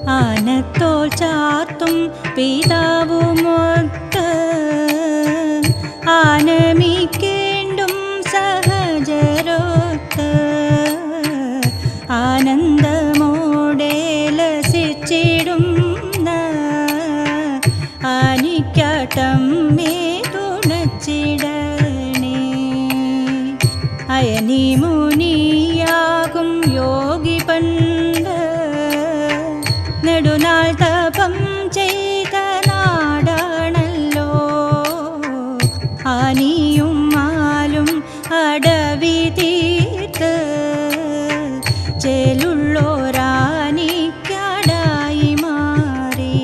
ആനത്തോൾ ചാർത്തും പിതാവുമൊത്ത് ആനമിക്കേണ്ടും സഹജരൊത്ത് ആനന്ദമോടെ ലസിച്ചിടുന്ന ആനിക്കാട്ടം തുണച്ചിടണേ. അയനി മുനിയാകും യോഗി പണ്ട് നെടുനാൾ തപം ചെയ്ത നാടാണല്ലോ. ആനിയും മാലും അടവി തീർത്ത് ചേലുള്ളോരാനിക്കാടായി മാറി.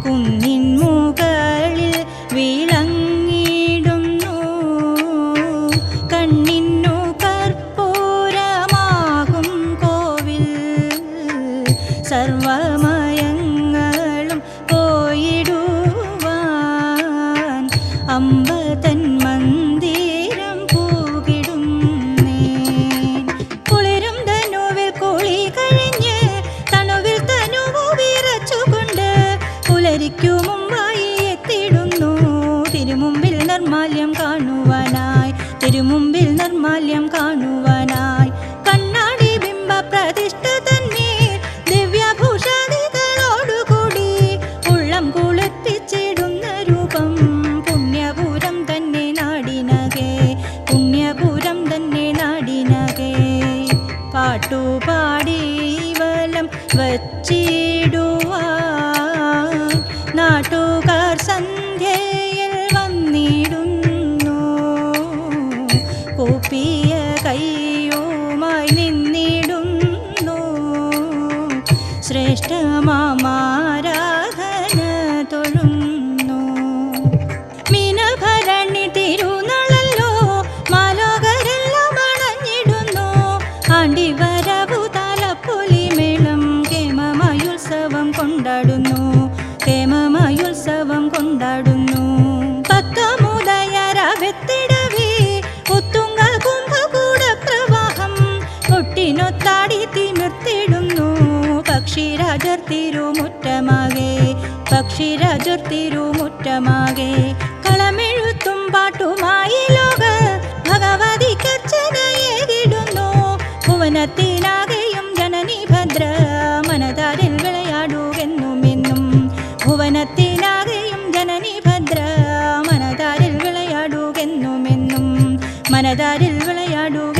കുന്നിൻ മുകളിൽ വിളങ്ങിടുന്നു കണ്ണിന്നു കർപ്പൂരമാകും കോവിൽ. സർവമയങ്ങളും പോയിടുവാൻ അമ്പതൻ മന്ദിരം പൂകിടുന്നേ. കുളിരും തനുവിൽ കുളി കഴിഞ്ഞ് തണുവിൽ തനുവു വിറച്ചുകൊണ്ട് പുലരിക്കു മുമ്പായി എത്തിടുന്നു തിരുമുമ്പിൽ നിർമാല്യം കാണുവാനായി. തിരുമുമ്പിൽ നിർമാല്യം കാണുവാനായി കണ്ണാടി ബിംബ പ്രതിഷ്ഠ തന്മേൽ ദിവ്യഭൂഷാദികളോടുകൂടി ഉള്ളം കുളിപ്പിച്ചിടുന്ന രൂപം പുണ്യപുരം തന്നെ നാടിനകെ. പുണ്യപുരം തന്നെ നാടിനകെ പാട്ടുപാടി വലം വച്ചിടുവാൻ നാട്ടുകാർ സന്ധ്യയിൽ വന്നിടുന്നു. കൂപ്പിയ കൈയുമായി നിന്നിടുന്നു ശ്രേഷ്ഠമാരാധന തൊഴുന്നു. മീനഭരണി തിരുനാളല്ലോ മാലോകരെല്ലാം അണഞ്ഞിടുന്നു. ആണ്ടിവരവു താലപ്പൊലിമേളം കേമമായുത്സവം കൊണ്ടാടുന്നു. കേമമായുത്സവം കൊണ്ടാടുന്നു. പത്തമുദയരവെത്തിടവേ ഉത്തുംഗ കുംഭകൂട പ്രവാഹം ഒട്ടിനൊത്താടി തിമിർത്തിടുന്നു. പക്ഷിരാജർ തിരുമുറ്റമാകെ പക്ഷിരാജർ തിരുമുറ്റമാകെ കളമെഴുത്തും പാട്ടുമായി ലോക ഭഗവതിക്കർച്ചനയേകിടുന്നു. ഭുവനത്തിനാകെയും ജനനി ഭദ്ര മനതാരിൽ വിളയാടുകെന്നുമെന്നും. ഭുവനത്തിനാകെയും ജനനി ഭദ്ര മനതാരിൽ വിളയാടുകെന്നുമെന്നും. മനതാരിൽ വിളയാടുക